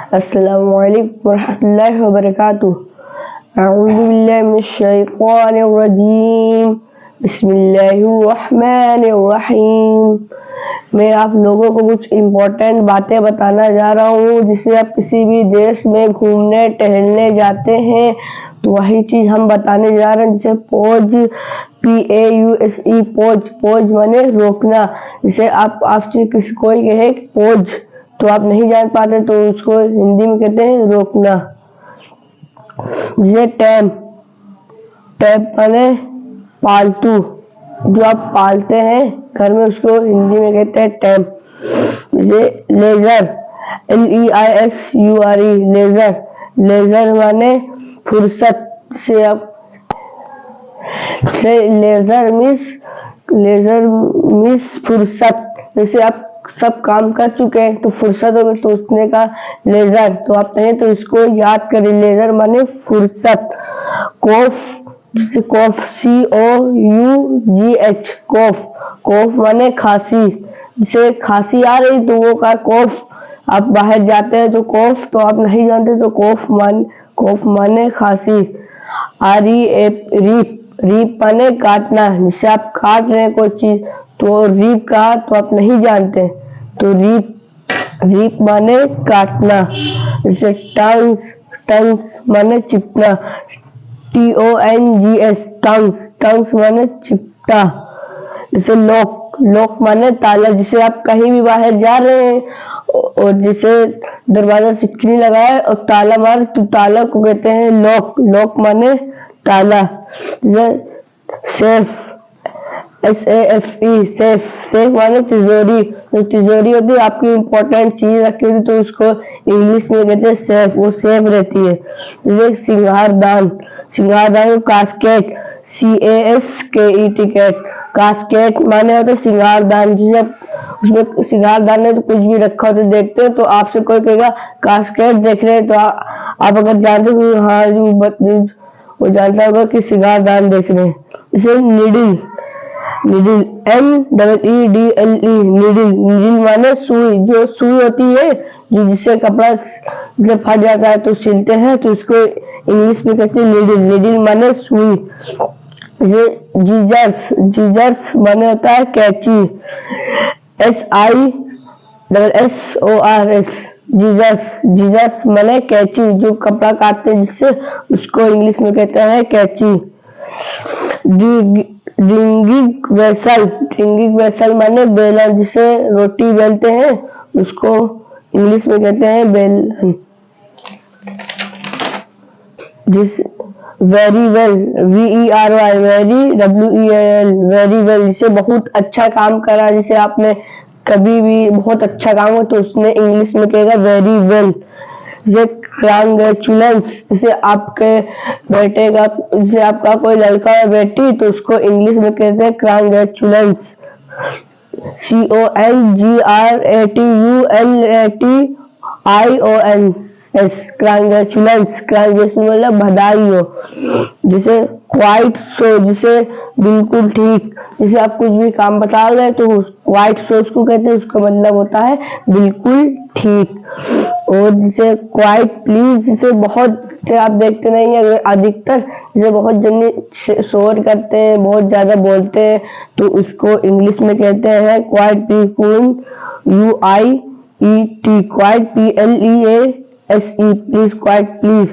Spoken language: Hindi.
अस्सलामु अलैकुम वरहमतुल्लाहि वबरकातुहू। अऊज़ु बिल्लाहि मिनश शैतानिर रजीम। बिस्मिल्लाहिर्रहमानिर्रहीम। मैं आप लोगों को कुछ इम्पोर्टेंट बातें बताना जा रहा हूँ, जिससे आप किसी भी देश में घूमने टहलने जाते हैं तो वही चीज हम बताने जा रहे हैं। जैसे पॉज, PAUSE, पॉज। पॉज माने रोकना। जैसे आपसे किसी कोई कहे पॉज तो आप नहीं जान पाते तो उसको हिंदी में कहते हैं रोकना। जैसे टैम, टैम माने पालतू, जो आप पालते हैं घर में उसको हिंदी में कहते हैं टैम। जैसे लेजर, LEISURE, लेजर। लेजर माने फुर्सत से। आप लेजर मिस फुर्सत। जैसे आप सब काम कर चुके हैं तो फुर्सत हो गई तो उसने कहा लेजर, तो आप कहें तो इसको याद करें। लेजर माने फुर्सत। कॉफ, जिसे कॉफ COUGH, कॉफ। कॉफ माने खांसी। जिसे खांसी आ रही तो वो का कॉफ। आप बाहर जाते हैं तो कॉफ, तो आप नहीं जानते तो कॉफ माने खांसी। रीप, रीप माने काटना। जिसे आप काट रहे हैं कोई चीज तो रीप कहा तो आप नहीं जानते तो रीप माने काटना। जैसे टंग्स, टंग्स माने चिपना। TONGS, टंग्स, टंग्स माने चिपटा। जैसे लॉक, लॉक माने ताला। जिसे आप कहीं भी बाहर जा रहे हैं और जिसे दरवाजा सिक्की लगाए और ताला मार तो ताला को कहते हैं लॉक। लॉक माने ताला। Safe, SAFE, safe. सेफ माने तिजोरी। जो तिजोरी होती है आपकी इम्पोर्टेंट चीज रखी होती तो उसको इंग्लिश में कहते हैं सेफ, वो सेफ रहती है। जैसे सिंगारदान, सिंगारदान कास्केट, CASKET, कैट। कास्केट माने होता है सिंगारदान। जिसे उसमें सिंगारदान में तो कुछ भी रखा होता है देखते हैं तो आपसे कोई कहेगा कास्केट देख रहे हैं तो आप अगर जानते हो हाँ वो जानता होगा कि सिंगारदान देख रहे हैं। जैसे needle, needle NEEDLE, needle. Needle माने सुई। जो सुई होती है जो जिससे कपड़ा जब फट जाता है तो सिलते हैं तो उसको इंग्लिश में कहते हैं निडिल। निडिल माने सुई। जैसे जीजर्स, जीजर्स माने होता है कैंची। SISSORS, जीजर्स। जीजर्स माने कैंची, जो कपड़ा काटते हैं जिससे उसको इंग्लिश में कहते हैं कैंची। ड्रिंगिंग वेसल, ड्रिंगिंग वेसल माने बेलन। जिसे रोटी बेलते हैं उसको इंग्लिश में कहते हैं बेलन। जिस very well, VERY, very WEL, very well. जिसे बहुत अच्छा काम करा, जिसे आपने कभी भी बहुत अच्छा काम हो तो उसने इंग्लिश में कहेगा वेरी वेल। जैसे कांग्रेचुलेंस, जैसे आपके बेटे का, जैसे आपका कोई लड़का है बेटी तो उसको इंग्लिश में कहते हैं कांग्रेचुलेंस। CONGRATULATIONS, कांग्रेचुलेंस। कांग्रेचुलेंस मतलब बधाई हो। जिसे क्वाइट सो, जिसे बिल्कुल ठीक। जैसे आप कुछ भी काम बता रहे हैं तो क्वाइट सो उसको कहते हैं, उसका मतलब होता है बिल्कुल ठीक। और जिसे क्वाइट प्लीज, जिसे बहुत आप देखते नहीं है अधिकतर, जिसे बहुत जल्दी शोर करते हैं, बहुत ज्यादा बोलते हैं तो उसको इंग्लिश में कहते हैं quite please. QUIET, quite PLEASE, please, quite please.